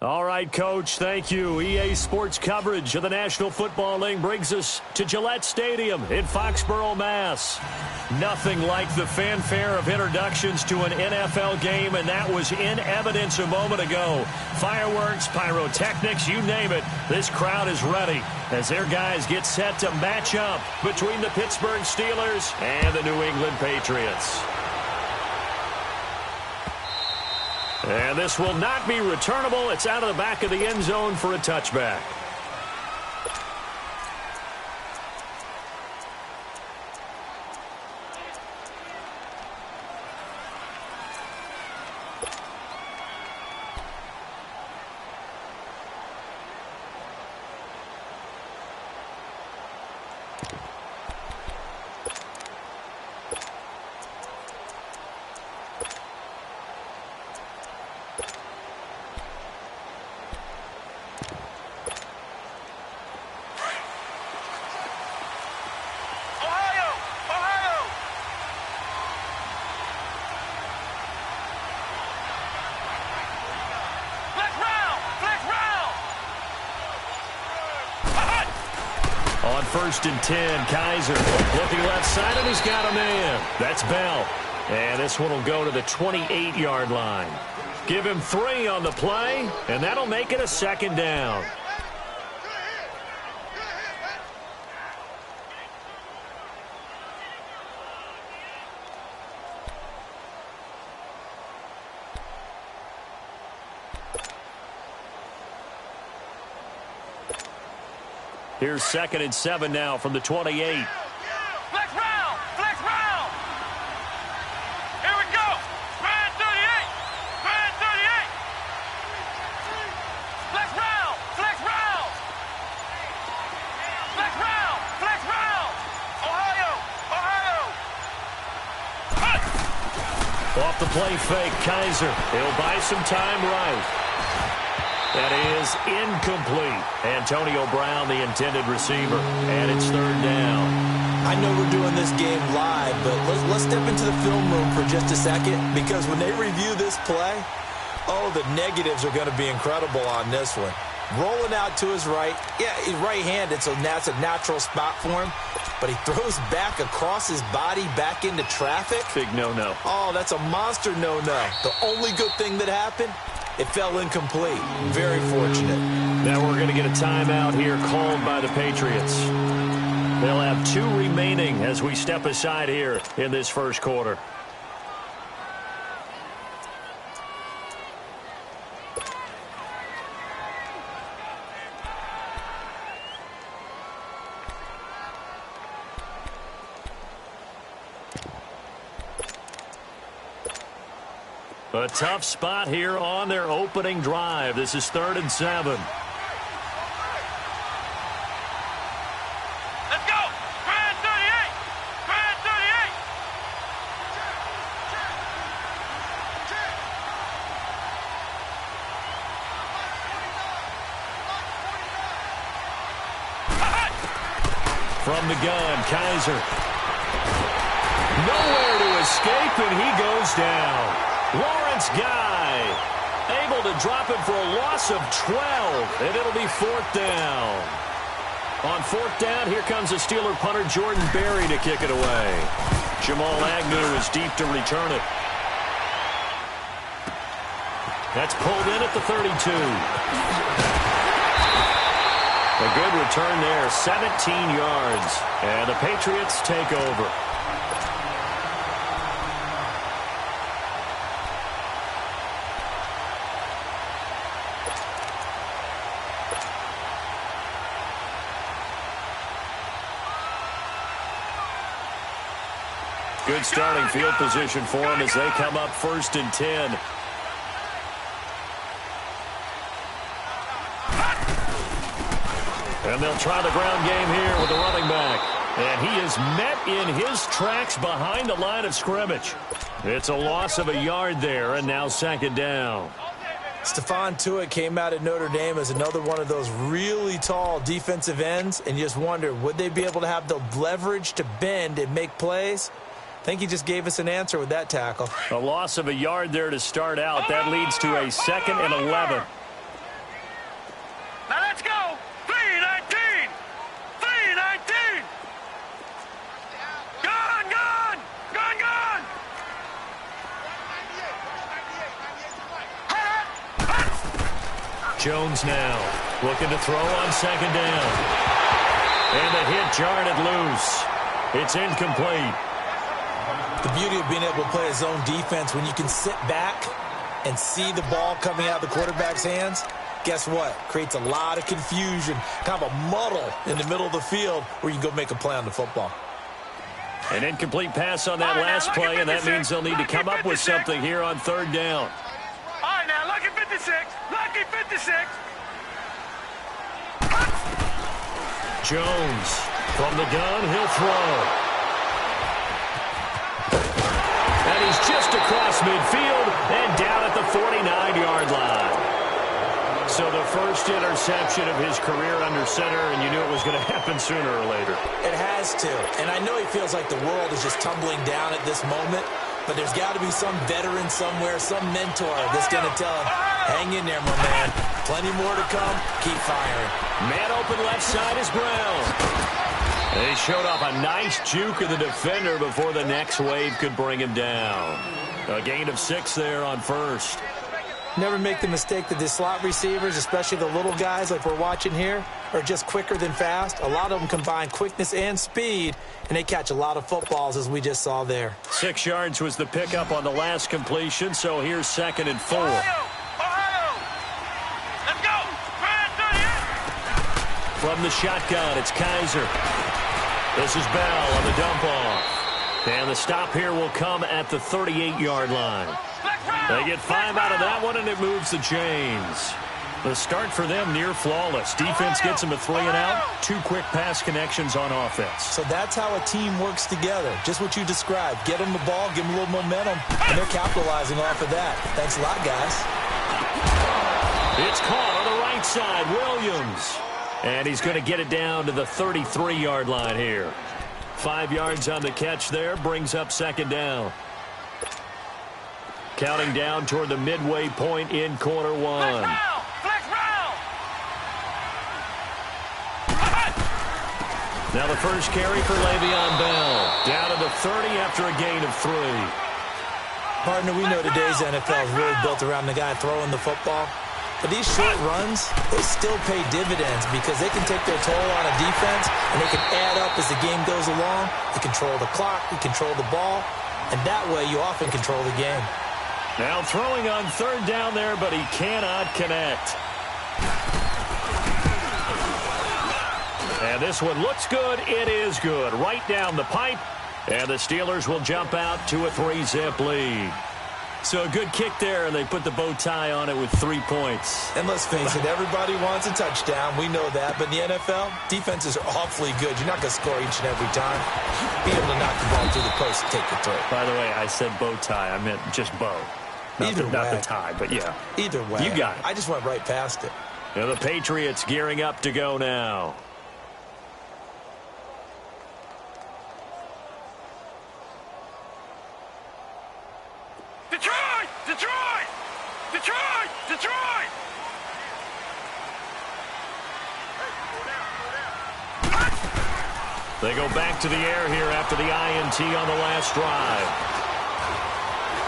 All right, Coach, thank you. EA Sports coverage of the National Football League brings us to Gillette Stadium in Foxborough, Mass. Nothing like the fanfare of introductions to an NFL game, and that was in evidence a moment ago. Fireworks, pyrotechnics, you name it. This crowd is ready as their guys get set to match up between the Pittsburgh Steelers and the New England Patriots. And this will not be returnable. It's out of the back of the end zone for a touchback. On 1st and 10, Kaiser looking left side, and he's got a man. That's Bell. And this one will go to the 28-yard line. Give him 3 on the play, and that'll make it a 2nd down. Here's 2nd and 7 now from the 28. Flex round! Flex round! Here we go! Grand 38! Grand 38! Flex round! Flex round! Flex round! Flex round! Ohio! Ohio! Off the play fake, Kaiser. He'll buy some time right. That is incomplete. Antonio Brown, the intended receiver, and it's 3rd down. I know we're doing this game live, but let's step into the film room for just a second, because when they review this play, oh, the negatives are going to be incredible on this one. Rolling out to his right. Yeah, he's right-handed, so that's a natural spot for him. But he throws back across his body back into traffic. Big no-no. Oh, that's a monster no-no. The only good thing that happened, it fell incomplete. Very fortunate. Now we're going to get a timeout here called by the Patriots. They'll have 2 remaining as we step aside here in this first quarter. A tough spot here on their opening drive. This is 3rd and 7. Let's go! Grand 38! Grand 38! From the gun, Kaiser. Nowhere to escape, and he goes down. Lawrence Guy able to drop it for a loss of 12, and it'll be 4th down. On 4th down, here comes the Steeler punter Jordan Berry to kick it away. Jamal Agnew is deep to return it. That's pulled in at the 32. A good return there, 17 yards, and the Patriots take over. Good starting field position for them as they come up 1st and 10. And they'll try the ground game here with the running back. And he is met in his tracks behind the line of scrimmage. It's a loss of a yard there, and now 2nd down. Stephon Tuitt came out of Notre Dame as another one of those really tall defensive ends, and you just wonder, would they be able to have the leverage to bend and make plays? I think he just gave us an answer with that tackle. A loss of a yard there to start out. That leads to a 2nd and 11. Jones now looking to throw on second down. And the hit jarred it loose. It's incomplete. The beauty of being able to play a zone defense when you can sit back and see the ball coming out of the quarterback's hands, guess what? Creates a lot of confusion, kind of a muddle in the middle of the field where you can go make a play on the football. An incomplete pass on that last play, and that means they'll need to come up with something here on third down. All right, now, lucky 56. Lucky 56. Jones from the gun, he'll throw. And he's just across midfield and down at the 49-yard line. So the first interception of his career under center, and you knew it was going to happen sooner or later. It has to. And I know he feels like the world is just tumbling down at this moment, but there's got to be some veteran somewhere, some mentor that's going to tell him, hang in there, my man. Plenty more to come. Keep firing. Man open left side is Brown. They showed off a nice juke of the defender before the next wave could bring him down. A gain of 6 there on first. Never make the mistake that the slot receivers, especially the little guys like we're watching here, are just quicker than fast. A lot of them combine quickness and speed, and they catch a lot of footballs, as we just saw there. 6 yards was the pickup on the last completion, so here's 2nd and 4. Ohio! Let's go! From the shotgun, it's Kaiser. This is Bell on the dump off. And the stop here will come at the 38-yard line. They get 5 out of that one, and it moves the chains. The start for them near flawless. Defense gets them a 3 and out. 2 quick pass connections on offense. So that's how a team works together. Just what you described. Get them the ball, give them a little momentum, and they're capitalizing off of that. Thanks a lot, guys. It's caught on the right side. Williams. And he's going to get it down to the 33-yard line here. 5 yards on the catch there. Brings up 2nd down. Counting down toward the midway point in quarter 1. Flex round! Now the first carry for Le'Veon Bell. Down to the 30 after a gain of 3. Partner, we know today's NFL is really built around the guy throwing the football. But these short runs, they still pay dividends because they can take their toll on a defense, and they can add up as the game goes along. You control the clock, you control the ball, and that way you often control the game. Now throwing on 3rd down there, but he cannot connect. And this one looks good. It is good. Right down the pipe. And the Steelers will jump out to a 3-zip lead. So a good kick there, and they put the bow tie on it with 3 points. And let's face it, everybody wants a touchdown. We know that. But in the NFL, defenses are awfully good. You're not going to score each and every time. Be able to knock the ball through the post and take the throw. By the way, I said bow tie. I meant just bow. Not the tie, but yeah. Either way. You got it. I just went right past it. Now the Patriots gearing up to go now. Detroit! Detroit! Detroit! Detroit! They go back to the air here after the INT on the last drive.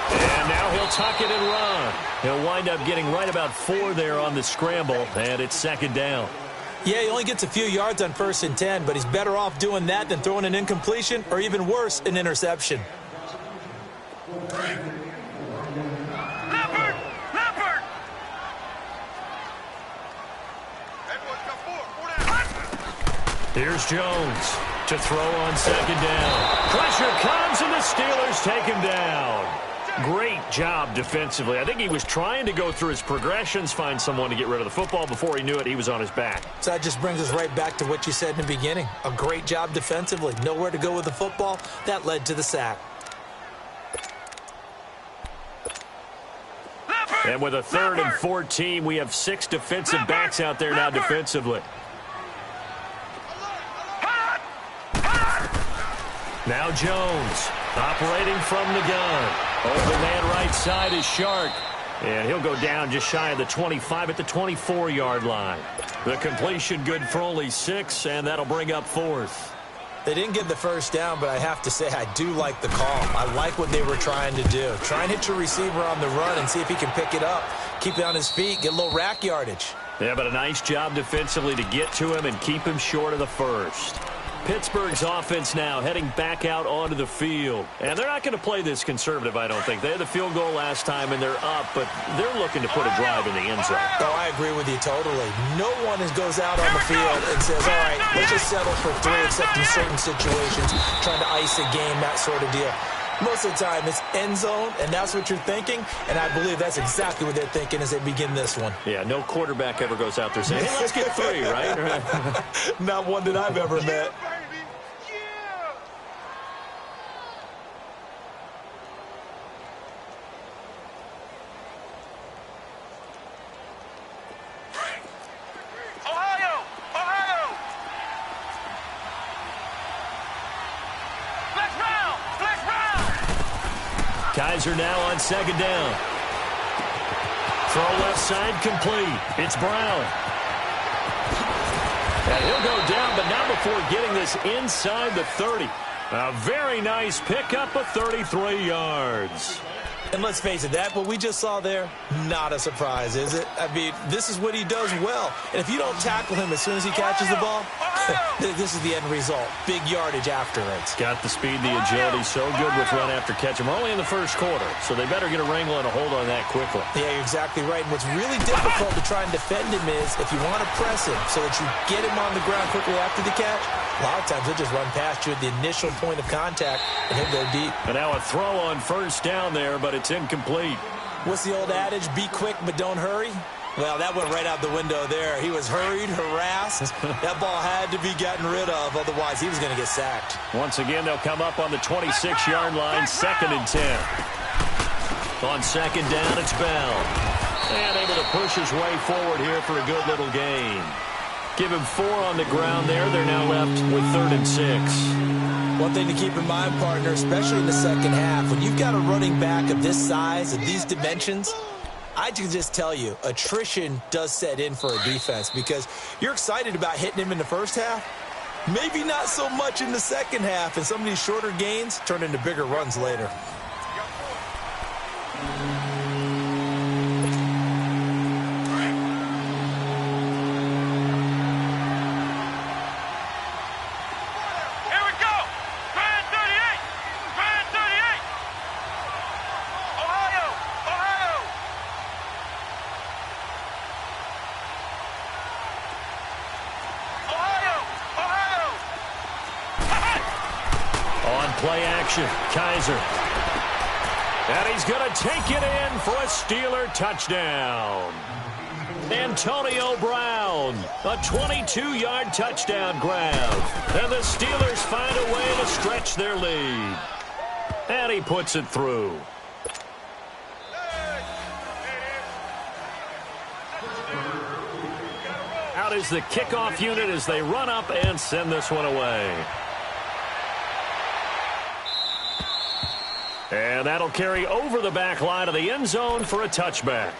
And now he'll tuck it and run. He'll wind up getting right about 4 there on the scramble, and it's 2nd down. Yeah, he only gets a few yards on 1st and 10, but he's better off doing that than throwing an incompletion or even worse, an interception. Here's Jones to throw on 2nd down. Pressure comes, and the Steelers take him down. Great job defensively. I think he was trying to go through his progressions, find someone to get rid of the football. Before he knew it, he was on his back. So that just brings us right back to what you said in the beginning. A great job defensively. Nowhere to go with the football. That led to the sack. And with a 3rd and 14, we have 6 defensive backs out there now defensively. Now Jones operating from the gun. Open man right side is Shark. And he'll go down just shy of the 25 at the 24-yard line. The completion good for only 6, and that'll bring up 4th. They didn't get the first down, but I have to say I do like the call. I like what they were trying to do. Try and hit your receiver on the run and see if he can pick it up. Keep it on his feet, get a little rack yardage. Yeah, but a nice job defensively to get to him and keep him short of the first. Pittsburgh's offense now heading back out onto the field. And they're not going to play this conservative, I don't think. They had the field goal last time, and they're up, but they're looking to put a drive in the end zone. Oh, I agree with you totally. No one goes out on the field and says, all right, let's just settle for 3, except in certain situations, trying to ice a game, that sort of deal. Most of the time, it's end zone, and that's what you're thinking, and I believe that's exactly what they're thinking as they begin this one. Yeah, no quarterback ever goes out there saying, hey, let's get 3, right? Not one that I've ever met. Kaiser now on second down. Throw left side complete. It's Brown. And he'll go down, but not before getting this inside the 30. A very nice pickup of 33 yards. And let's face it, that what we just saw there, not a surprise, is it? I mean, this is what he does well. And if you don't tackle him as soon as he catches the ball, this is the end result. Big yardage after it. Got the speed, the agility, so good with run after catch. We're only in the first quarter, so they better get a wrangle and a hold on that quickly. Yeah, you're exactly right. And what's really difficult to try and defend him is if you want to press him so that you get him on the ground quickly after the catch, a lot of times he'll just run past you at the initial point of contact, and he'll go deep. And now a throw on first down there, but it's incomplete. What's the old adage? Be quick, but don't hurry. Well, that went right out the window there. He was hurried, harassed. That ball had to be gotten rid of, otherwise he was going to get sacked. Once again, they'll come up on the 26-yard line, 2nd and 10. On second down, it's Bell. And able to push his way forward here for a good little gain. Give him 4 on the ground there. They're now left with 3rd and 6. One thing to keep in mind, partner, especially in the second half, when you've got a running back of this size, of these dimensions, I can just tell you, attrition does set in for a defense because you're excited about hitting him in the first half. Maybe not so much in the second half, and some of these shorter gains turn into bigger runs later. Play action, Kaiser. And he's going to take it in for a Steeler touchdown. Antonio Brown, a 22-yard touchdown grab. And the Steelers find a way to stretch their lead. And he puts it through. Out is the kickoff unit as they run up and send this one away. And that'll carry over the back line of the end zone for a touchback.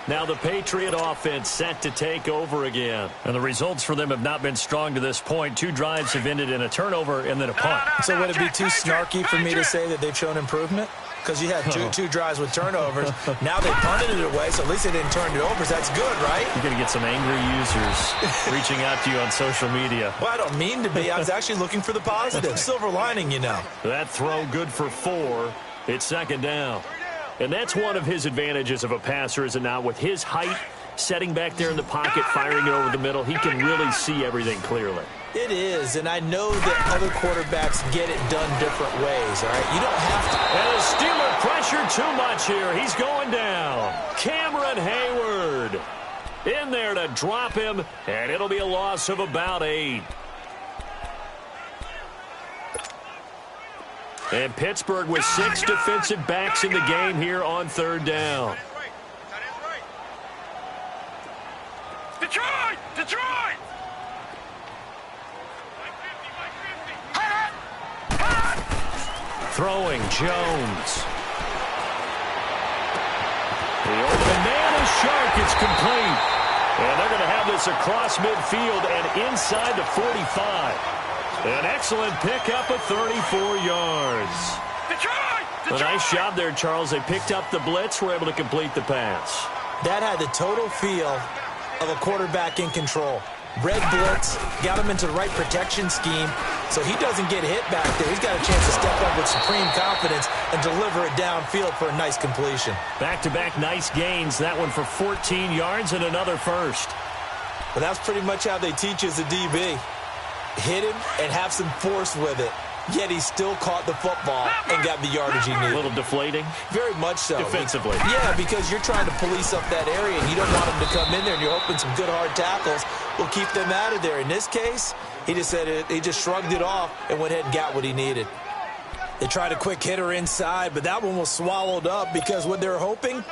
Now the Patriot offense set to take over again. And the results for them have not been strong to this point. 2 drives have ended in a turnover and then a punt. So would it be too snarky for me to say that they've shown improvement? Because you had two drives with turnovers. Now they punted it away, so at least they didn't turn it over. So that's good, right? You're going to get some angry users reaching out to you on social media. Well, I don't mean to be. I was actually looking for the positive. Silver lining, you know. That throw good for 4. It's second down. And that's one of his advantages of a passer, is it not? With his height, setting back there in the pocket, firing it over the middle, he can really see everything clearly. It is, and I know that other quarterbacks get it done different ways, all right? You don't have to. And the Steeler pressure too much here. He's going down. Cameron Hayward in there to drop him, and it'll be a loss of about 8. And Pittsburgh with 6 defensive backs in the game here on 3rd down. Detroit! Detroit! Throwing Jones. The open man is Shark. It's complete. And they're going to have this across midfield and inside the 45. An excellent pickup of 34 yards. Detroit! A nice job there, Charles. They picked up the blitz, were able to complete the pass. That had the total feel of a quarterback in control. Red blitz, got him into the right protection scheme, so he doesn't get hit back there. He's got a chance to step up with supreme confidence and deliver it downfield for a nice completion. Back-to-back nice gains. That one for 14 yards and another first. But that's pretty much how they teach as a DB. Hit him and have some force with it. Yet he still caught the football and got the yardage he needed. A little deflating? Very much so. Defensively. Yeah, because you're trying to police up that area, and you don't want him to come in there, and you're hoping some good hard tackles will keep them out of there. In this case, he just shrugged it off and went ahead and got what he needed. They tried a quick hitter inside, but that one was swallowed up because what they're hoping,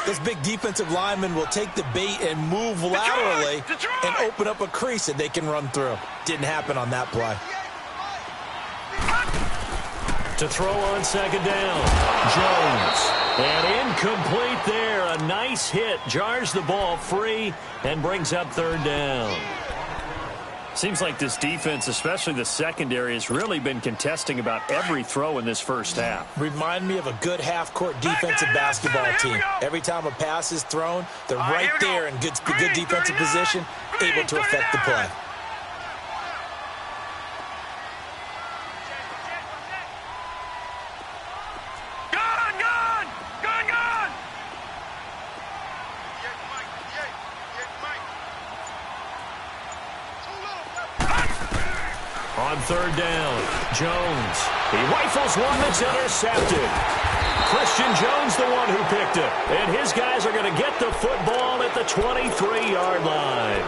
this big defensive lineman will take the bait and move laterally and open up a crease that they can run through. Didn't happen on that play. To throw on second down, Jones. And incomplete there. A nice hit. Jars the ball free and brings up third down. Seems like this defense, especially the secondary, has really been contesting about every throw in this first half. Remind me of a good half-court defensive basketball team. Every time a pass is thrown, they're right there in good defensive position, able to affect the play. On third down, Jones. He rifles one that's intercepted. Christian Jones, the one who picked it. And his guys are going to get the football at the 23-yard line.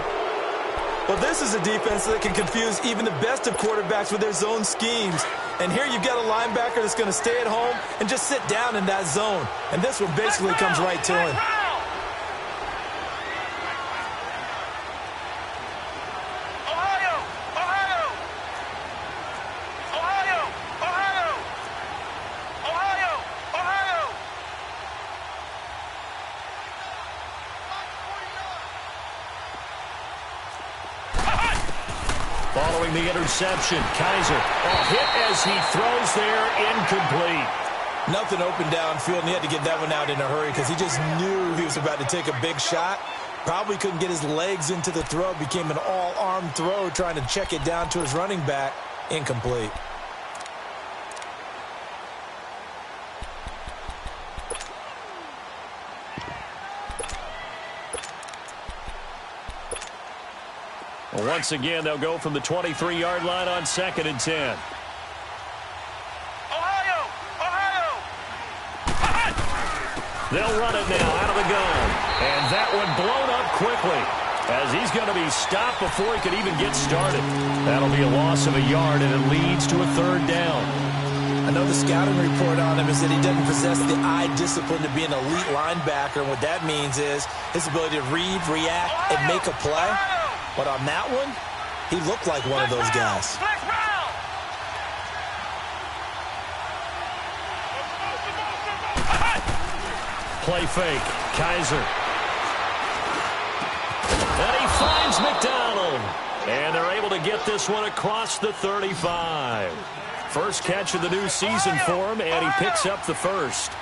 Well, this is a defense that can confuse even the best of quarterbacks with their zone schemes. And here you've got a linebacker that's going to stay at home and just sit down in that zone. And this one basically comes right to him. Following the interception, Kaiser hit as he throws there, incomplete. Nothing open downfield, and he had to get that one out in a hurry because he just knew he was about to take a big shot. Probably couldn't get his legs into the throw. Became an all-arm throw trying to check it down to his running back. Incomplete. Well, once again, they'll go from the 23-yard line on 2nd and 10. They'll run it now out of the gun. And that one blown up quickly as he's going to be stopped before he could even get started. That'll be a loss of a yard, and it leads to a third down. I know the scouting report on him is that he doesn't possess the eye discipline to be an elite linebacker. And what that means is his ability to read, react, and make a play. But on that one, he looked like one of those guys. Play fake. Kaiser. And he finds McDonald. And they're able to get this one across the 35. First catch of the new season for him, and he picks up the first.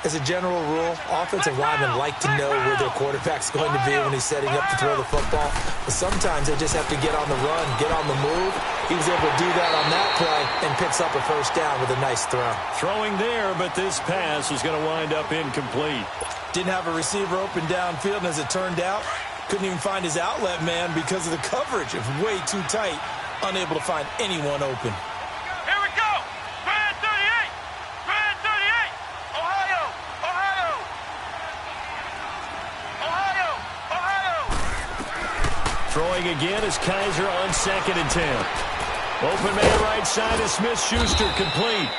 As a general rule, offensive linemen like to know where their quarterback's going to be when he's setting up to throw the football. But sometimes they just have to get on the run, get on the move. He was able to do that on that play and picks up a first down with a nice throw. Throwing there, but this pass is going to wind up incomplete. Didn't have a receiver open downfield, and as it turned out, couldn't even find his outlet man because of the coverage. It was way too tight, unable to find anyone open. Throwing again is Kaiser on 2nd and 10. Open man right side is Smith-Schuster, complete.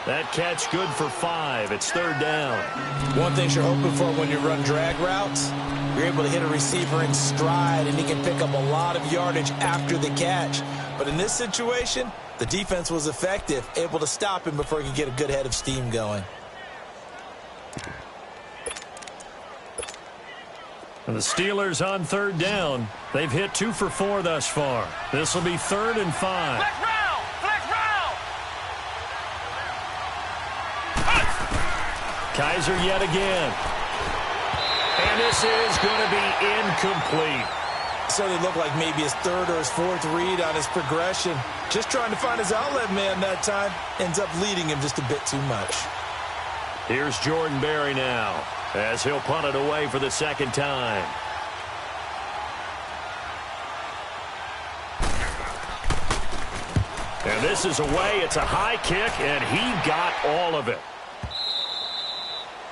That catch good for 5. It's third down. One thing you're hoping for when you run drag routes, you're able to hit a receiver in stride, and he can pick up a lot of yardage after the catch. But in this situation, the defense was effective, able to stop him before he could get a good head of steam going. And the Steelers on third down. They've hit 2 for 4 thus far. This will be 3rd and 5. Flex round! Flex round! Kaiser yet again. And this This is going to be incomplete. Certainly looked like maybe his third or his fourth read on his progression. Just trying to find his outlet man that time. Ends up leading him just a bit too much. Here's Jordan Berry now, as he'll punt it away for the second time. And this is away. It's a high kick, and he got all of it.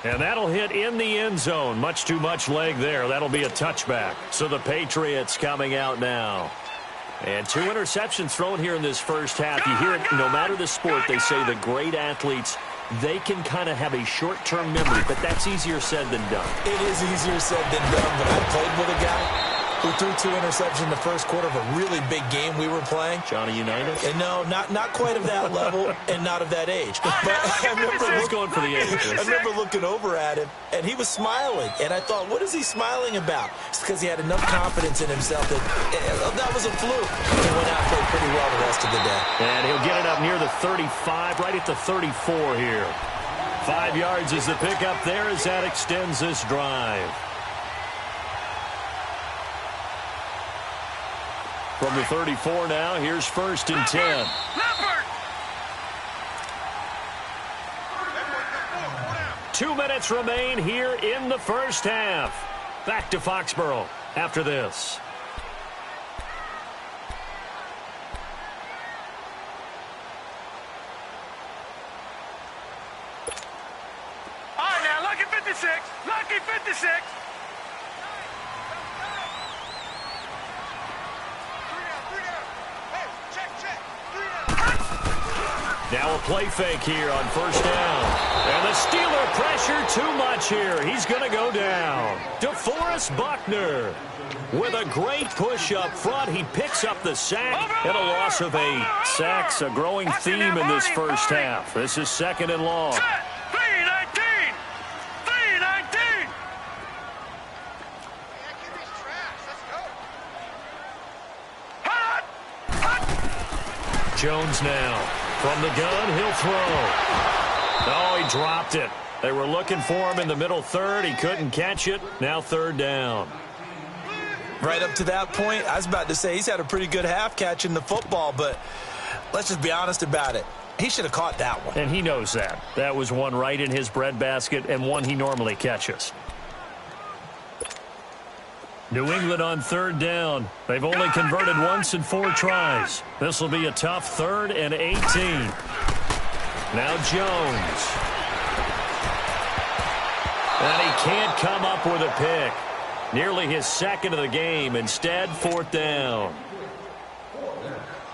And that'll hit in the end zone. Much too much leg there. That'll be a touchback. So the Patriots coming out now. And 2 interceptions thrown here in this first half. You hear it, no matter the sport, they say the great athletes, they can kind of have a short-term memory, but that's easier said than done. It is easier said than done, but I played with a guy who threw 2 interceptions in the first quarter of a really big game we were playing. Johnny Unitas? And no, not quite of that level and not of that age. But I remember looking over at him, and he was smiling. And I thought, what is he smiling about? It's because he had enough confidence in himself that was a fluke. He went out and played pretty well the rest of the day. And he'll get it up near the 35, right at the 34 here. 5 yards is the pickup there as that extends this drive. From the 34 now, here's 1st and 10. 2 minutes remain here in the first half. Back to Foxborough after this. All right, now, lucky 56. Lucky 56. Now a play fake here on 1st down. And the Steeler pressure too much here. He's going to go down. DeForest Buckner with a great push up front. He picks up the sack and a loss of 8. Sacks, a growing theme in this first half. This is 2nd and long. 3-19. 3-19. Jones now. From the gun, he'll throw. Oh, he dropped it. They were looking for him in the middle third. He couldn't catch it. Now 3rd down. Right up to that point, I was about to say he's had a pretty good half catching the football, but let's just be honest about it. He should have caught that one. And he knows that. That was one right in his breadbasket and one he normally catches. New England on 3rd down. They've only converted once in 4 tries. This will be a tough 3rd and 18. Now Jones. And he can't come up with a pick. Nearly his 2nd of the game. Instead, 4th down.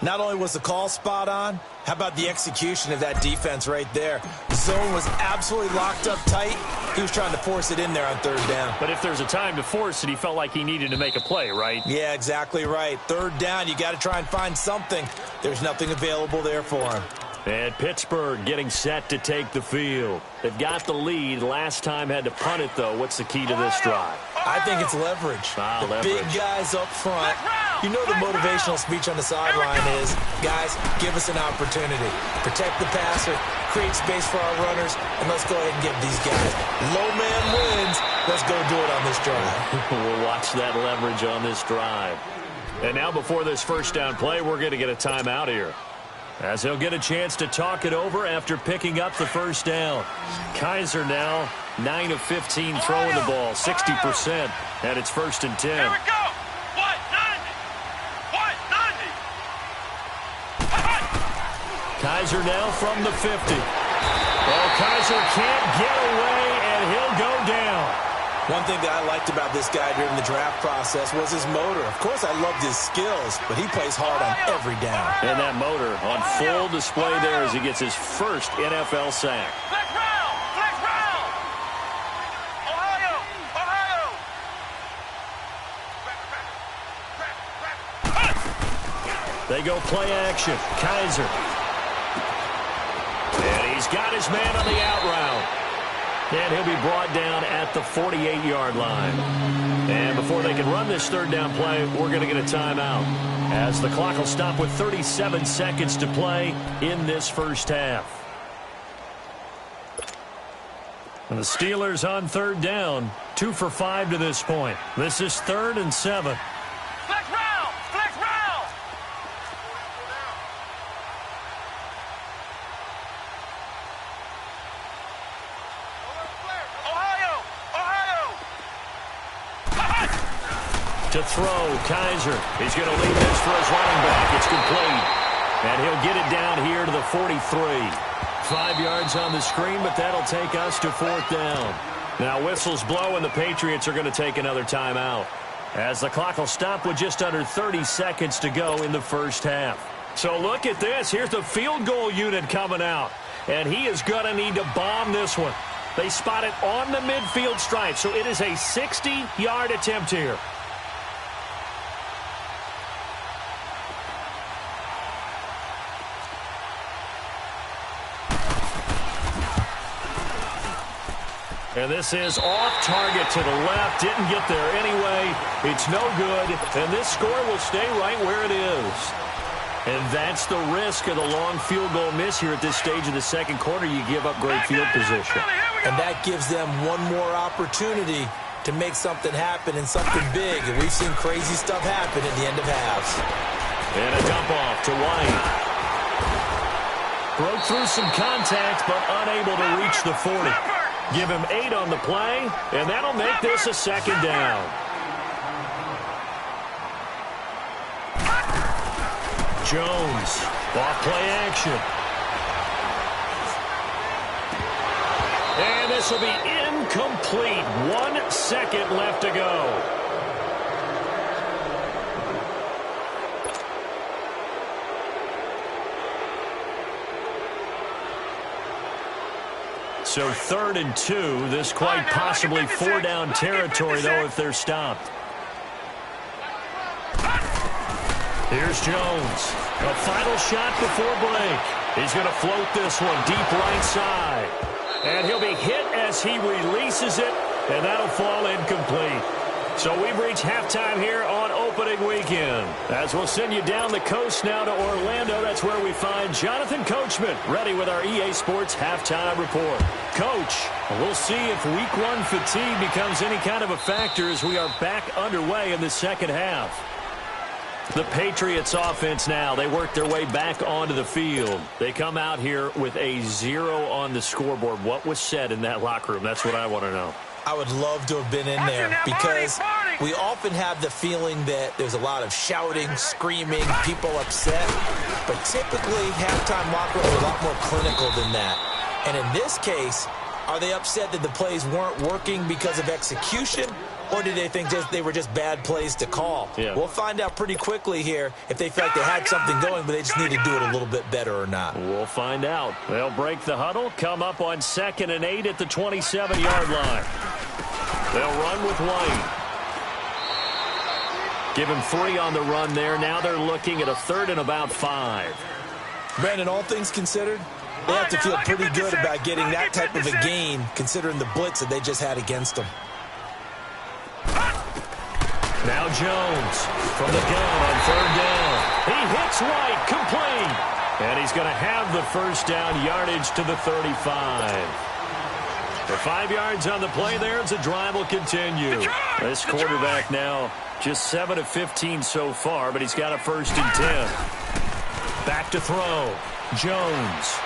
Not only was the call spot on, how about the execution of that defense right there? The zone was absolutely locked up tight. He was trying to force it in there on 3rd down. But if there's a time to force it, he felt like he needed to make a play, right? Yeah, exactly right. 3rd down, you got to try and find something. There's nothing available there for him. And Pittsburgh getting set to take the field. They've got the lead. Last time had to punt it, though. What's the key to this drive? I think it's leverage. The big guys up front. You know the motivational speech on the sideline is, guys, give us an opportunity. Protect the passer, create space for our runners, and let's go ahead and get these guys. Low man wins. Let's go do it on this drive. We'll watch that leverage on this drive. And now before this 1st down play, we're going to get a timeout here, as he'll get a chance to talk it over after picking up the 1st down. Kaiser now 9 of 15 throwing the ball, 60%, and it's 1st and 10. Here we go. What? 90. What? 90. Kaiser now from the 50. Well, Kaiser can't get away, and he'll go down. One thing that I liked about this guy during the draft process was his motor. Of course, I loved his skills, but he plays hard on every down. And that motor on full display there as he gets his first NFL sack. Flex round. Flex round. Ohio. Ohio. They go play action. Kaiser. And he's got his man on the out route. And he'll be brought down at the 48-yard line. And before they can run this 3rd down play, we're going to get a timeout, as the clock will stop with 37 seconds to play in this first half. And the Steelers on third down, 2 for 5 to this point. This is 3rd and 7. Flex round! Flex round! Ohio! Ohio! To throw, Kaiser. He's going to leave this for his running back. It's complete. And he'll get it down here to the 43. 5 yards on the screen, but that'll take us to 4th down. Now whistles blow, and the Patriots are going to take another timeout, as the clock will stop with just under 30 seconds to go in the first half. So look at this. Here's the field goal unit coming out, and he is going to need to bomb this one. They spot it on the midfield stripe, so it is a 60-yard attempt here. And this is off target to the left. Didn't get there anyway. It's no good. And this score will stay right where it is. And that's the risk of the long field goal miss here at this stage of the second quarter. You give up great field position. And that gives them one more opportunity to make something happen and something big. And we've seen crazy stuff happen at the end of halves. And a dump off to White. Broke through some contact, but unable to reach the 40. Give him 8 on the play, and that'll make this a 2nd down. Jones, off play action. And this will be incomplete. 1 second left to go. So 3rd and 2. This quite possibly 4-down territory, though, if they're stopped. Here's Jones. A final shot before break. He's going to float this one deep right side. And he'll be hit as he releases it, and that'll fall incomplete. So we've reached halftime here on opening weekend. As we'll send you down the coast now to Orlando, that's where we find Jonathan Coachman ready with our EA Sports Halftime Report. Coach, we'll see if Week 1 fatigue becomes any kind of a factor as we are back underway in the second half. The Patriots offense now, they work their way back onto the field. They come out here with a 0 on the scoreboard. What was said in that locker room? That's what I want to know. I would love to have been in there because we often have the feeling that there's a lot of shouting, screaming, people upset. But typically, halftime locker rooms are a lot more clinical than that. And in this case, are they upset that the plays weren't working because of execution? Or did they think they were just bad plays to call? Yeah. We'll find out pretty quickly here if they feel like they had something going, but they just need to do it a little bit better or not. We'll find out. They'll break the huddle, come up on 2nd and 8 at the 27-yard line. They'll run with White. Give him 3 on the run there. Now they're looking at a 3rd and about 5. Brandon, all things considered, they have to feel pretty good about getting that type of a gain considering the blitz that they just had against them. Now Jones from the gun on 3rd down. He hits White, complete. And he's going to have the first down yardage to the 35. For 5 yards on the play there, the drive will continue. This quarterback now just 7 of 15 so far, but he's got a 1st and 10. Back to throw. Jones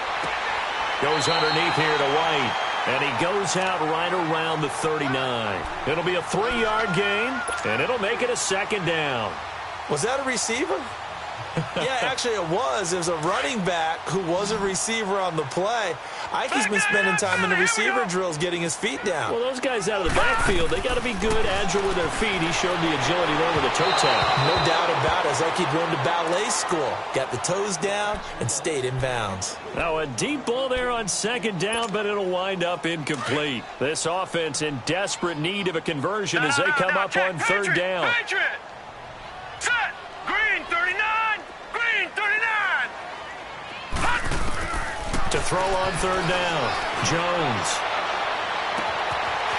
goes underneath here to White. And he goes out right around the 39. It'll be a 3-yard gain, and it'll make it a 2nd down. Was that a receiver? Yeah, actually it was. It was a running back who was a receiver on the play. I think he's been spending time in the receiver drills getting his feet down. Well, those guys out of the backfield, they got to be good, agile with their feet. He showed the agility there with a toe tap. No doubt about it. It's like he'd run to ballet school. Got the toes down and stayed in bounds. Now a deep ball there on 2nd down, but it'll wind up incomplete. This offense in desperate need of a conversion as they come up on 3rd down. Patriot! Set! Green 39! Green 39! To throw on 3rd down, Jones.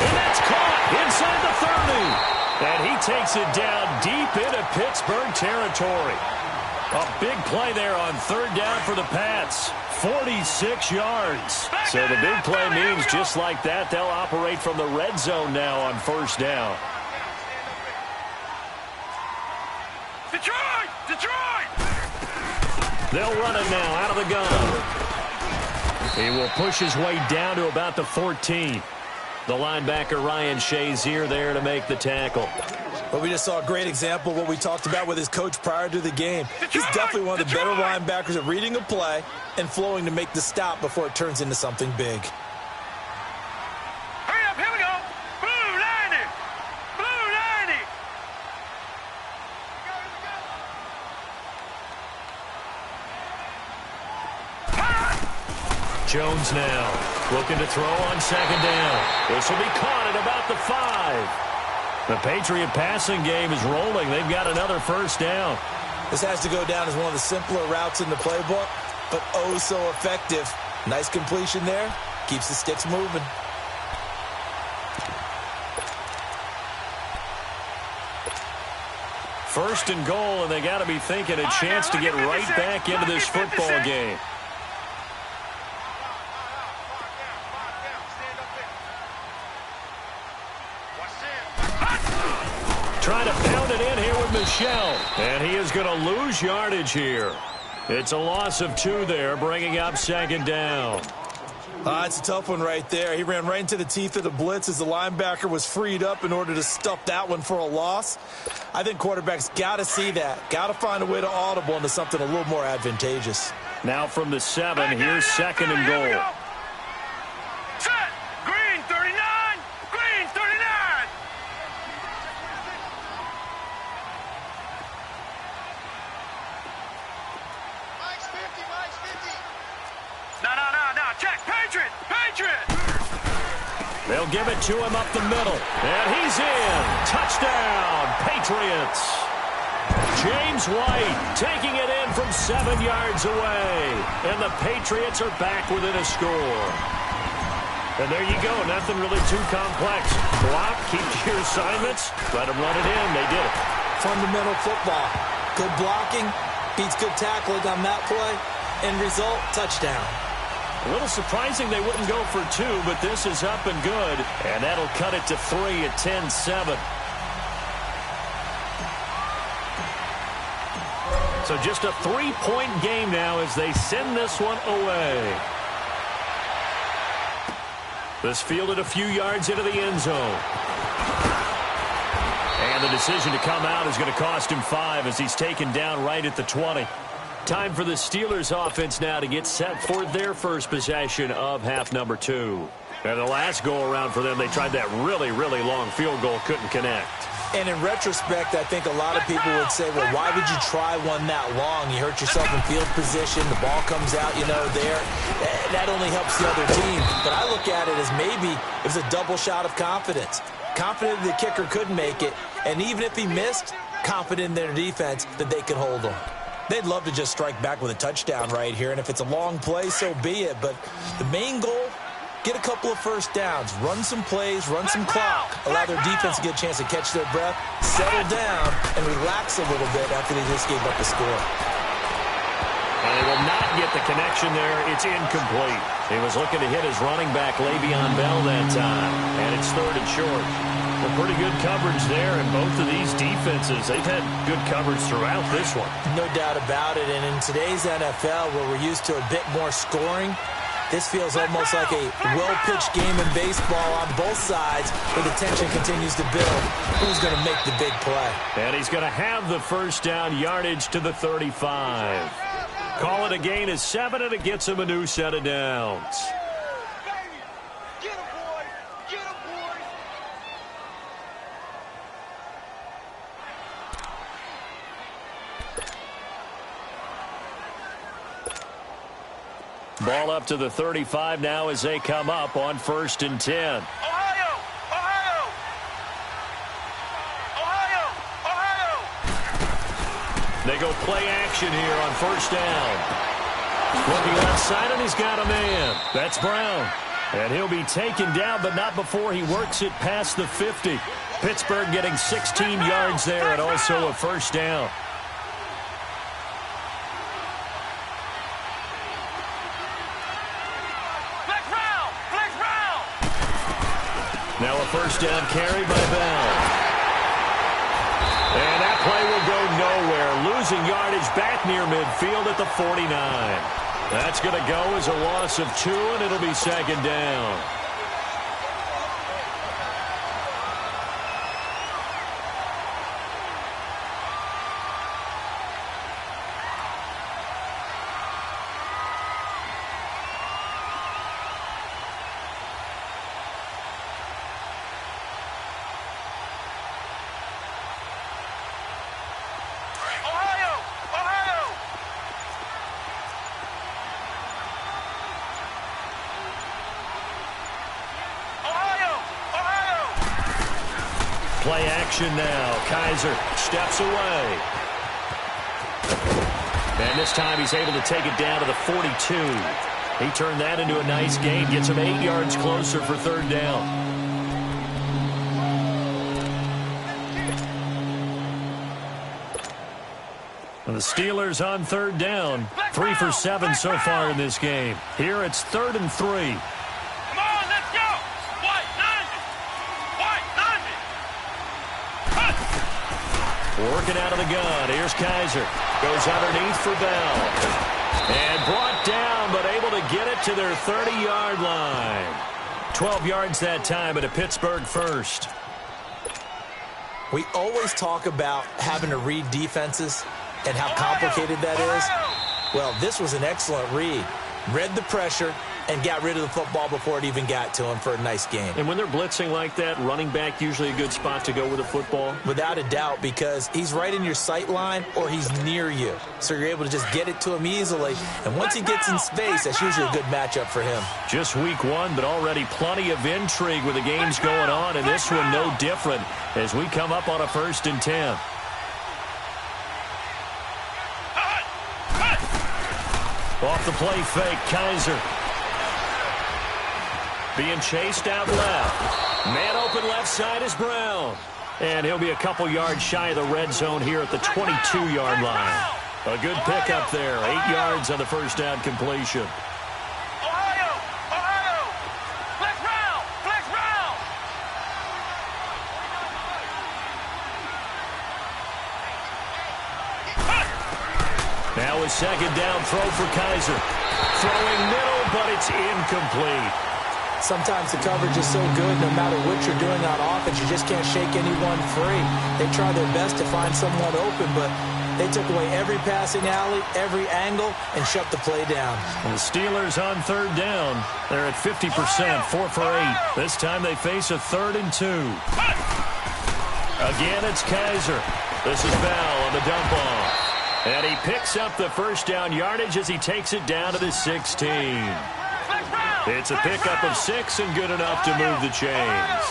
And that's caught inside the 30. And he takes it down deep into Pittsburgh territory. A big play there on third down for the Pats. 46 yards. So the big play means just like that, they'll operate from the red zone now on first down. Detroit! Detroit! They'll run it now out of the gun. He will push his way down to about the 14. The linebacker Ryan Shazier there to make the tackle. But we just saw a great example of what we talked about with his coach prior to the game. He's definitely one of the better linebackers at reading a play and flowing to make the stop before it turns into something big. Hurry up, here we go. Blue 90. Blue 90. Jones now looking to throw on second down. This will be caught at about the 5. The Patriot passing game is rolling. They've got another first down. This has to go down as one of the simpler routes in the playbook, but oh so effective. Nice completion there. Keeps the sticks moving. First and goal, and they got to be thinking a chance to get right back into this football game. Trying to pound it in here with Michel. And he is going to lose yardage here. It's a loss of 2 there, bringing up second down. It's a tough one right there. He ran right into the teeth of the blitz as the linebacker was freed up in order to stuff that one for a loss. I think quarterbacks got to see that. Got to find a way to audible into something a little more advantageous. Now from the 7, here's second and goal. Set. Green 39. Green 39. Mike's 50. Mike's 50. No. Check. Patriot. Patriot. They'll give it to him up the middle. And he's in. Touchdown, Patriots. James White taking it in from 7 yards away. And the Patriots are back within a score. And there you go. Nothing really too complex. Block, keep to your assignments. Let them run it in. They did it. Fundamental football. Good blocking. Beats good tackling on that play. End result, touchdown. A little surprising they wouldn't go for 2, but this is up and good. And that'll cut it to 3 at 10-7. So just a 3-point game now as they send this one away. This fielded a few yards into the end zone. And the decision to come out is going to cost him 5 as he's taken down right at the 20. Time for the Steelers offense now to get set for their first possession of half number 2. And the last go-around for them, they tried that really, really long field goal, couldn't connect. And in retrospect, I think a lot of people would say, well, why would you try one that long? You hurt yourself in field position. The ball comes out, there. That only helps the other team. But I look at it as maybe it was a double shot of confidence. Confident the kicker couldn't make it. And even if he missed, confident in their defense that they could hold him. They'd love to just strike back with a touchdown right here. And if it's a long play, so be it. But the main goal, get a couple of first downs, run some plays, run some clock, allow their defense to get a chance to catch their breath, settle down, and relax a little bit after they just gave up the score. And they will not get the connection there. It's incomplete. He was looking to hit his running back, Le'Veon Bell, that time. And it's 3rd and short. Well, pretty good coverage there, and both of these defenses, they've had good coverage throughout this one. No doubt about it. And in today's NFL, where we're used to a bit more scoring, this feels almost like a well-pitched game in baseball on both sides where the tension continues to build. Who's going to make the big play? And he's going to have the first down, yardage to the 35. Call it a gain of 7, and it gets him a new set of downs. Get him, boy. Get him, boy. Ball up to the 35 now as they come up on 1st and 10. Ohio! Ohio! Ohio! Ohio! They go play action here on 1st down. Looking left side, and he's got a man. That's Brown. And he'll be taken down, but not before he works it past the 50. Pittsburgh getting 16 yards there and also a 1st down. down carry by Bell. And that play will go nowhere. Losing yardage back near midfield at the 49. That's going to go as a loss of 2, and it'll be second down. Play action now. Kaiser steps away. And this time he's able to take it down to the 42. He turned that into a nice gain. Gets him 8 yards closer for third down. And the Steelers on third down. 3 for 7 so far in this game. Here it's 3rd and 3. Working out of the gun. Here's Kaiser. Goes underneath for Bell. And brought down, but able to get it to their 30-yard line. 12 yards that time, but a Pittsburgh first. We always talk about having to read defenses and how complicated that is. Well, this was an excellent read. Read the pressure and got rid of the football before it even got to him for a nice game. And when they're blitzing like that, running back usually a good spot to go with the football? Without a doubt, because he's right in your sight line or he's near you. So you're able to just get it to him easily. And once he gets in space, that's usually a good matchup for him. Just week 1, but already plenty of intrigue with the games going on. And this one no different as we come up on a 1st and 10. Off the play fake, Kaiser. Being chased out left. Man open left side is Brown. And he'll be a couple yards shy of the red zone here at the 22-yard line. A good pickup there. 8 yards on the first down completion. Now a second down throw for Kaiser. Throwing middle, but it's incomplete. Sometimes the coverage is so good, no matter what you're doing on offense, you just can't shake anyone free. They try their best to find someone open, but they took away every passing alley, every angle, and shut the play down. And the Steelers on third down. They're at 50%, 4 for 8. This time they face a 3rd and 2. Again, it's Kaiser. This is Bell on the dump off. And he picks up the first down yardage as he takes it down to the 16. It's a pickup of 6 and good enough to move the chains.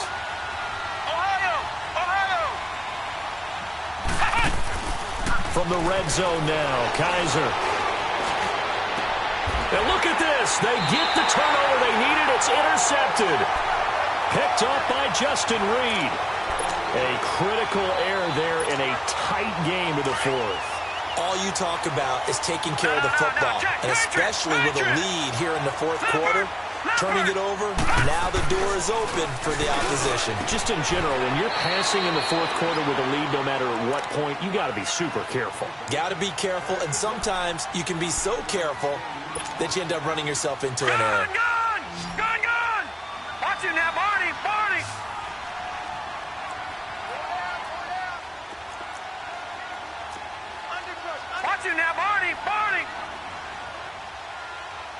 From the red zone now, Kaiser. And look at this. They get the turnover they needed. It's intercepted. Picked up by Justin Reed. A critical error there in a tight game in the 4th. All you talk about is taking care of the football, and especially with a lead here in the 4th quarter, turning it over, now the door is open for the opposition. Just in general, when you're passing in the 4th quarter with a lead, no matter at what point, you got to be super careful. Got to be careful, and sometimes you can be so careful that you end up running yourself into an error. Gun! Watch it now, Barney! Watch it now, Barney!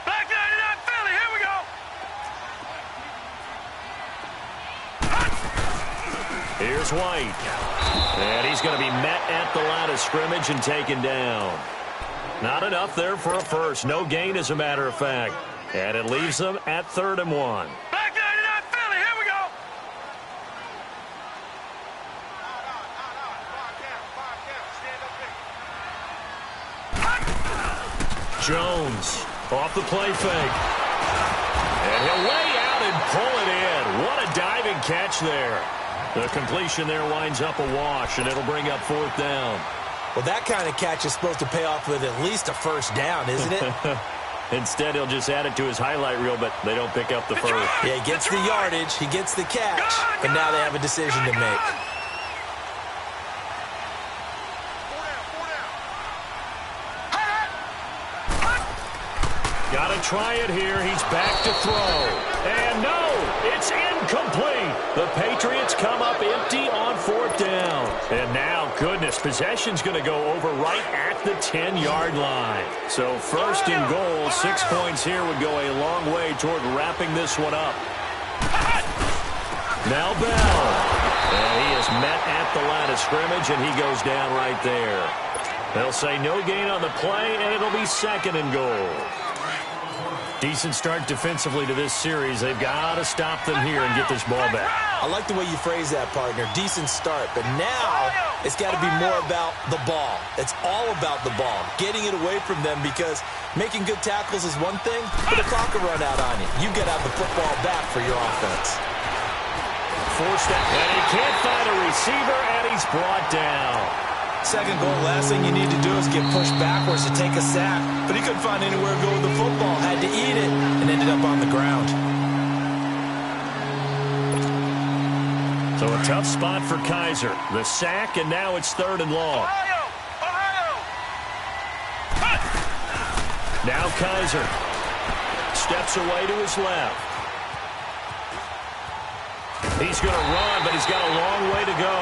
Black 99 Philly, here we go! Here's White. And he's going to be met at the line of scrimmage and taken down. Not enough there for a first. No gain, as a matter of fact. And it leaves them at 3rd and 1. Black 99 Philly, here we go! Jones off the play fake. And he'll lay out and pull it in. What a diving catch there. The completion there winds up a wash, and it'll bring up 4th down. Well, that kind of catch is supposed to pay off with at least a first down, isn't it? Instead, he'll just add it to his highlight reel, but they don't pick up the first. Yeah, he gets the yardage, he gets the catch, but now they have a decision to make. Got to try it here. He's back to throw. And no, it's incomplete. The Patriots come up empty on 4th down. And now, goodness, possession's going to go over right at the 10-yard line. So 1st and goal, 6 points here would go a long way toward wrapping this one up. Now Bell. And he is met at the line of scrimmage, and he goes down right there. They'll say no gain on the play, and it'll be 2nd and goal. Decent start defensively to this series. They've got to stop them here and get this ball back. I like the way you phrase that, partner. Decent start. But now it's got to be more about the ball. It's all about the ball. Getting it away from them, because making good tackles is one thing, but the clock will run out on you. You got to have the football back for your offense. Forced out. And he can't find a receiver, and he's brought down. 2nd goal, last thing you need to do is get pushed backwards to take a sack. But he couldn't find anywhere to go with the football. Had to eat it and ended up on the ground. So a tough spot for Kaiser. The sack, and now it's 3rd and long. Now Kaiser steps away to his left. He's going to run, but he's got a long way to go.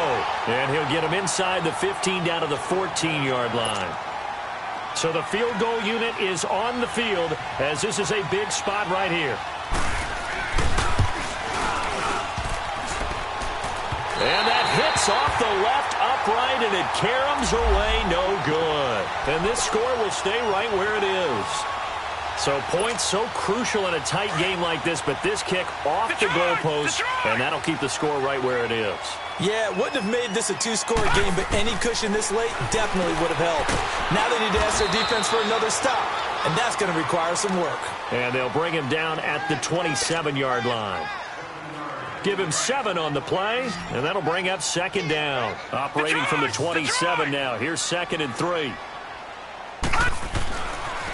And he'll get him inside the 15 down to the 14-yard line. So the field goal unit is on the field, as this is a big spot right here. And that hits off the left upright, and it caroms away no good. And this score will stay right where it is. So points so crucial in a tight game like this, but this kick off the goalpost, and that'll keep the score right where it is. Yeah, it wouldn't have made this a 2-score game, but any cushion this late definitely would have helped. Now they need to ask their defense for another stop, and that's going to require some work. And they'll bring him down at the 27-yard line. Give him 7 on the play, and that'll bring up 2nd down. Operating from the 27 now. Here's 2nd and 3.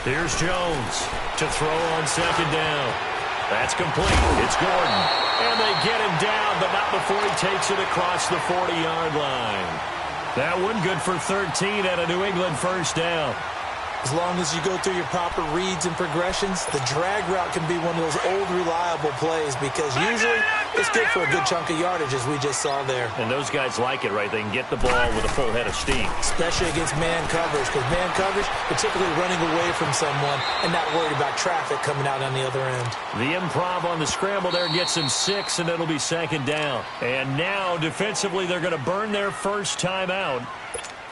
Here's Jones to throw on 2nd down. That's complete. It's Gordon. And they get him down, but not before he takes it across the 40-yard line. That one good for 13 at a New England 1st down. As long as you go through your proper reads and progressions, the drag route can be one of those old, reliable plays, because usually it's good for a good chunk of yardage, as we just saw there. And those guys like it, right? They can get the ball with a full head of steam. Especially against man coverage, because man coverage, particularly running away from someone and not worried about traffic coming out on the other end. The improv on the scramble there gets him 6, and it'll be 2nd down. And now, defensively, they're going to burn their first timeout.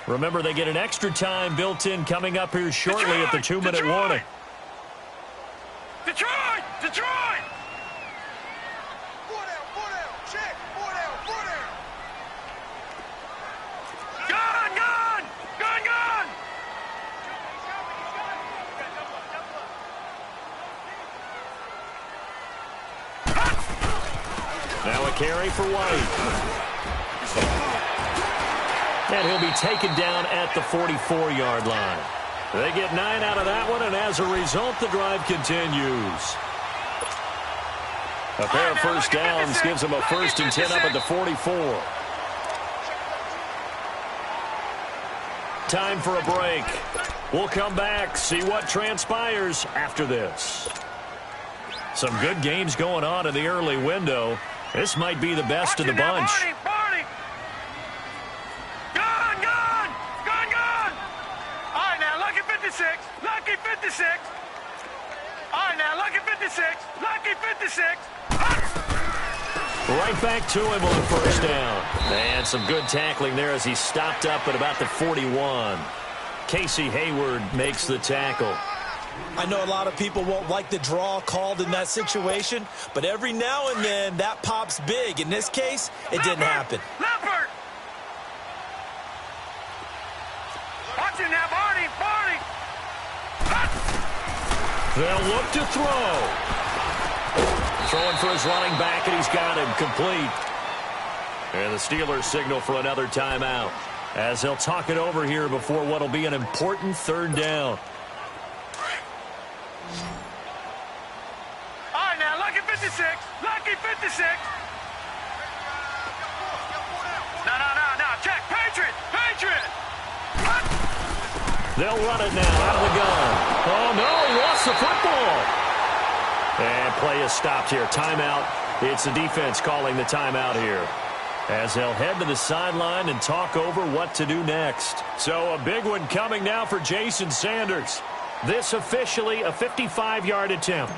Remember, they get an extra time built in coming up here shortly at the 2-minute warning. Detroit! Detroit! 4 down, check, 4 down. Gun! Now a carry for White. And he'll be taken down at the 44-yard line. They get 9 out of that one, and as a result, the drive continues. A pair of first downs gives them a 1st and 10 up at the 44. Time for a break. We'll come back, see what transpires after this. Some good games going on in the early window. This might be the best of the bunch. Lucky 56. All right, now, lucky 56. Lucky 56. Right back to him on 1st down. And some good tackling there as he stopped up at about the 41. Casey Hayward makes the tackle. I know a lot of people won't like the draw called in that situation, but every now and then that pops big. In this case, it didn't happen. Leopard! Watch it now, Barney! They'll look to throw. Throwing for his running back, and he's got him complete. And the Steelers signal for another timeout as they'll talk it over here before what will be an important 3rd down. All right, now, lucky 56. Lucky 56. No. Check. Patriot. Patriot. They'll run it now out of the gun. Oh, no, lost the football. And play is stopped here. Timeout. It's the defense calling the timeout here, as they'll head to the sideline and talk over what to do next. So a big one coming now for Jason Sanders. This officially a 55-yard attempt.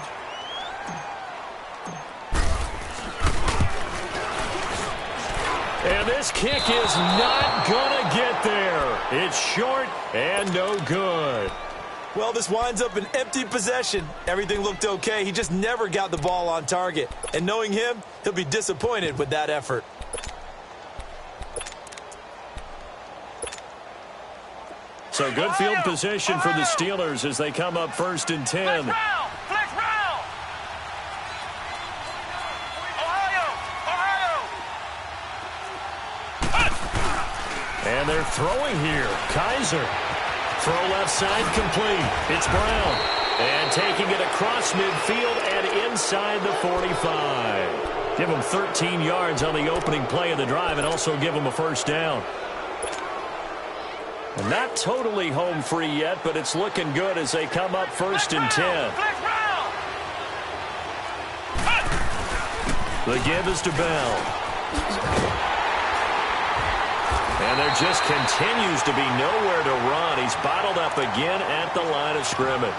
And this kick is not going to get there. It's short and no good. Well, this winds up an empty possession. Everything looked okay. He just never got the ball on target. And knowing him, he'll be disappointed with that effort. So good field position for the Steelers as they come up 1st and 10. Flex round. Ohio. And they're throwing here. Kaiser. Throw left side complete. It's Brown. And taking it across midfield and inside the 45. Give him 13 yards on the opening play of the drive and also give him a first down. And not totally home free yet, but it's looking good as they come up 1st and 10. The give is to Bell. And there just continues to be nowhere to run. He's bottled up again at the line of scrimmage.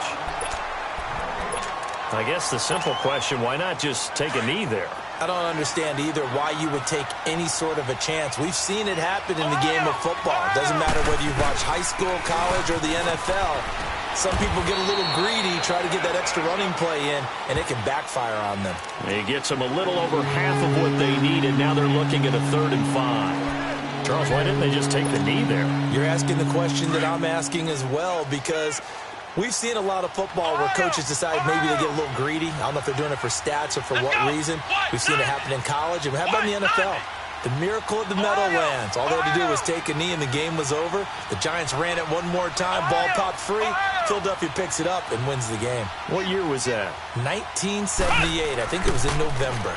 I guess the simple question, why not just take a knee there? I don't understand either why you would take any sort of a chance. We've seen it happen in the game of football. It doesn't matter whether you watch high school, college, or the NFL. Some people get a little greedy, try to get that extra running play in, and it can backfire on them. He gets them a little over half of what they needed. Now they're looking at a 3rd and 5. Charles, why didn't they just take the knee there? You're asking the question that I'm asking as well, because we've seen a lot of football where coaches decide maybe they get a little greedy. I don't know if they're doing it for stats or for what reason. We've seen it happen in college, and we have done in the NFL. The miracle of the Meadowlands. All they had to do was take a knee, and the game was over. The Giants ran it one more time. Ball popped free. Philadelphia picks it up and wins the game. What year was that? 1978. I think it was in November.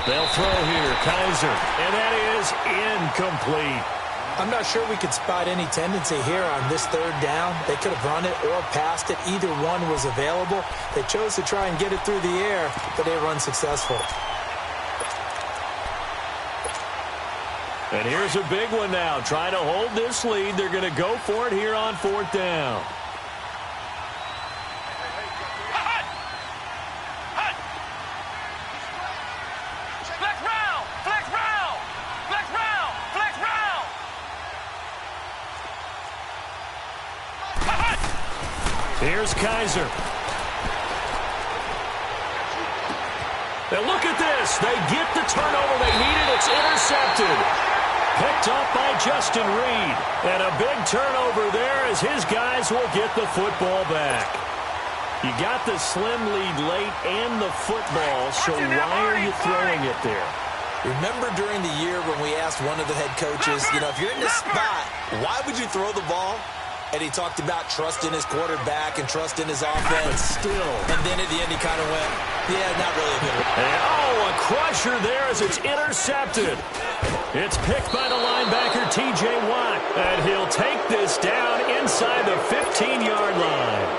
They'll throw here. Kaiser. And that is incomplete. I'm not sure we could spot any tendency here on this 3rd down. They could have run it or passed it. Either one was available. They chose to try and get it through the air, but they were unsuccessful. And here's a big one now. Trying to hold this lead. They're going to go for it here on 4th down. Here's Kaiser. Now look at this. They get the turnover they needed. It's intercepted. Picked up by Justin Reed. And a big turnover there as his guys will get the football back. You got the slim lead late and the football, so why are you throwing it there? Remember during the year when we asked one of the head coaches, if you're in this spot, why would you throw the ball? And he talked about trusting his quarterback and trusting his offense. But still. And then at the end he kind of went, yeah, not really a good one. And, a crusher there as it's intercepted. It's picked by the linebacker, T.J. Watt. And he'll take this down inside the 15-yard line.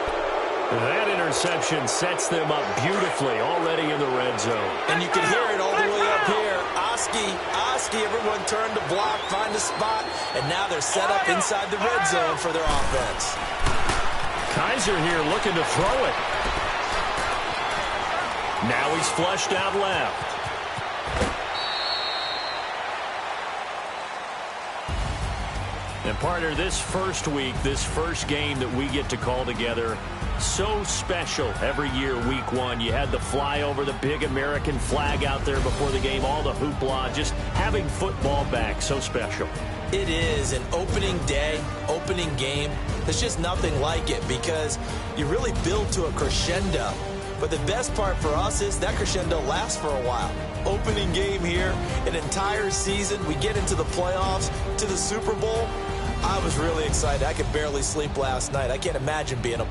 That interception sets them up beautifully already in the red zone. And you can hear it all the way up here. Oski, everyone turned to block, find a spot, and now they're set up inside the red zone for their offense. Kaiser here looking to throw it. Now he's flushed out left. And partner, this first week, this first game that we get to call together, so special every year, week 1. You had the flyover, the big American flag out there before the game, all the hoopla, just having football back, so special. It is an opening day, opening game. There's just nothing like it because you really build to a crescendo. But the best part for us is that crescendo lasts for a while. Opening game here, an entire season. We get into the playoffs, to the Super Bowl. I was really excited. I could barely sleep last night. I can't imagine being a